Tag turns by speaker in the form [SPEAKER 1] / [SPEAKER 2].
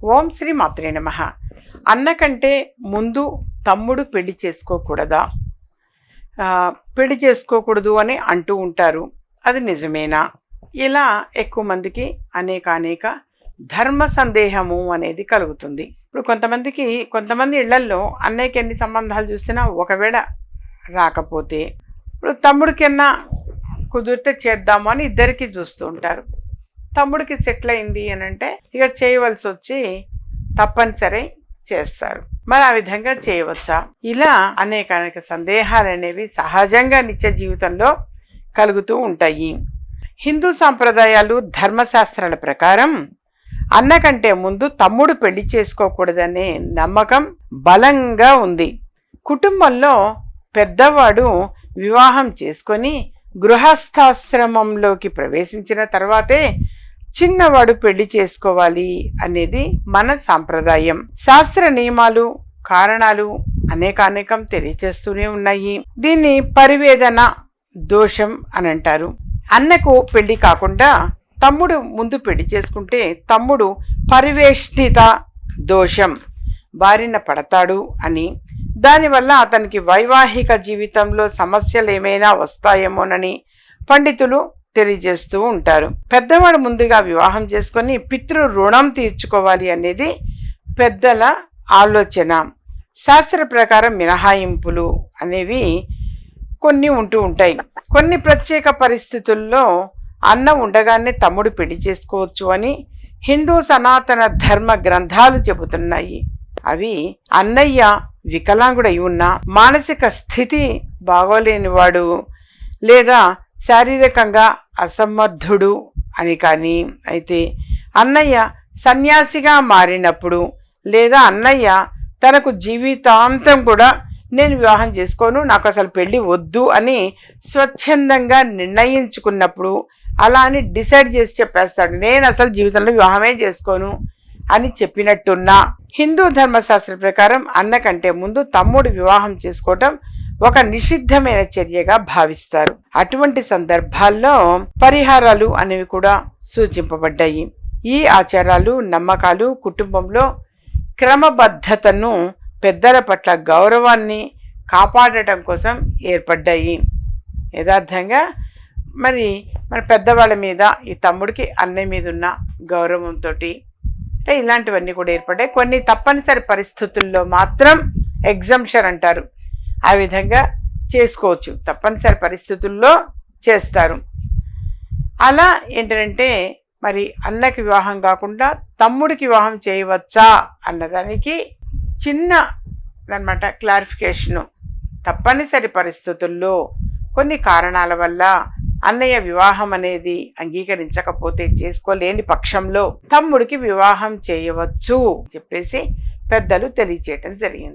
[SPEAKER 1] ఓం శ్రీ మాత్రే నమః. అన్న కంటే ముందు తమ్ముడు పెళ్లి చేసుకోకూడదా? పెళ్లి చేసుకోకూడదు అని అంటూ ఉంటారు. అది నిజమేనా? ఇలా ఎక్కువ మందికి అనేక ధర్మ సందేహము అనేది కలుగుతుంది. ఇప్పుడు కొంతమంది ఇళ్లల్లో అన్నయ్యకి ఎన్ని సంబంధాలు చూసినా ఒకవేళ రాకపోతే ఇప్పుడు తమ్ముడికన్నా కుదిరితే చేద్దాము అని ఇద్దరికి చూస్తూ ఉంటారు. తమ్ముడికి సెటిల్ అయింది అని అంటే ఇక చేయవలసి వచ్చి తప్పనిసరి చేస్తారు. మరి ఆ విధంగా చేయవచ్చా? ఇలా అనేక సందేహాలు అనేవి సహజంగా నిత్య జీవితంలో కలుగుతూ ఉంటాయి. హిందూ సాంప్రదాయాలు ధర్మశాస్త్రాల ప్రకారం అన్న కంటే ముందు తమ్ముడు పెళ్లి చేసుకోకూడదనే నమ్మకం బలంగా ఉంది. కుటుంబంలో పెద్దవాడు వివాహం చేసుకొని గృహస్థాశ్రమంలోకి ప్రవేశించిన తర్వాతే చిన్నవాడు పెళ్లి చేసుకోవాలి అనేది మన సాంప్రదాయం. శాస్త్ర నియమాలు కారణాలు అనేకం తెలియచేస్తూనే ఉన్నాయి. దీన్ని పరివేదన దోషం అని అంటారు. అన్నకు పెళ్లి కాకుండా తమ్ముడు ముందు పెళ్లి చేసుకుంటే తమ్ముడు పరివేష్టిత దోషం బారిన పడతాడు అని, దానివల్ల అతనికి వైవాహిక జీవితంలో సమస్యలు ఏమైనా వస్తాయేమోనని పండితులు తెలియజేస్తూ ఉంటారు. పెద్దవాడు ముందుగా వివాహం చేసుకొని పితృ రుణం తీర్చుకోవాలి అనేది పెద్దల ఆలోచన. శాస్త్ర ప్రకారం మినహాయింపులు అనేవి కొన్ని ఉంటూ ఉంటాయి. కొన్ని ప్రత్యేక పరిస్థితుల్లో అన్న ఉండగానే తమ్ముడు పెళ్లి చేసుకోవచ్చు అని హిందూ సనాతన ధర్మ గ్రంథాలు చెబుతున్నాయి. అవి అన్నయ్య వికలాంగుడై ఉన్న, మానసిక స్థితి బాగోలేనివాడు లేదా శారీరకంగా అసమర్థుడు అని కానీ అయితే, అన్నయ్య సన్యాసిగా మారినప్పుడు లేదా అన్నయ్య తనకు జీవితాంతం కూడా నేను వివాహం చేసుకోను, నాకు అసలు పెళ్ళి వద్దు అని స్వచ్ఛందంగా నిర్ణయించుకున్నప్పుడు, అలా అని డిసైడ్ చేసి చెప్పేస్తాడు నేను అసలు జీవితంలో వివాహమే చేసుకోను అని చెప్పినట్టున్నా, హిందూ ధర్మశాస్త్ర ప్రకారం అన్న కంటే ముందు తమ్ముడు వివాహం చేసుకోవటం ఒక నిషిద్ధమైన చర్యగా భావిస్తారు. అటువంటి సందర్భాల్లో పరిహారాలు అనేవి కూడా సూచింపబడ్డాయి. ఈ ఆచారాలు నమ్మకాలు కుటుంబంలో క్రమబద్ధతను, పెద్దల పట్ల గౌరవాన్ని కాపాడటం కోసం ఏర్పడ్డాయి. యథార్థంగా మరి మన పెద్దవాళ్ళ మీద ఈ తమ్ముడికి అన్నయ్య మీద ఉన్న గౌరవంతో ఇలాంటివన్నీ కూడా ఏర్పడ్డాయి. కొన్ని తప్పనిసరి పరిస్థితుల్లో మాత్రం ఎగ్జంప్షన్ అంటారు, ఆ విధంగా చేసుకోవచ్చు. తప్పనిసరి పరిస్థితుల్లో చేస్తారు. అలా ఏంటంటే మరి అన్నకి వివాహం కాకుండా తమ్ముడికి వివాహం చేయవచ్చా అన్నదానికి చిన్న అన్నమాట క్లారిఫికేషను. తప్పనిసరి పరిస్థితుల్లో కొన్ని కారణాల వల్ల అన్నయ్య వివాహం అనేది అంగీకరించకపోతే, చేసుకోలేని పక్షంలో తమ్ముడికి వివాహం చేయవచ్చు చెప్పేసి పెద్దలు తెలియచేయటం జరిగింది.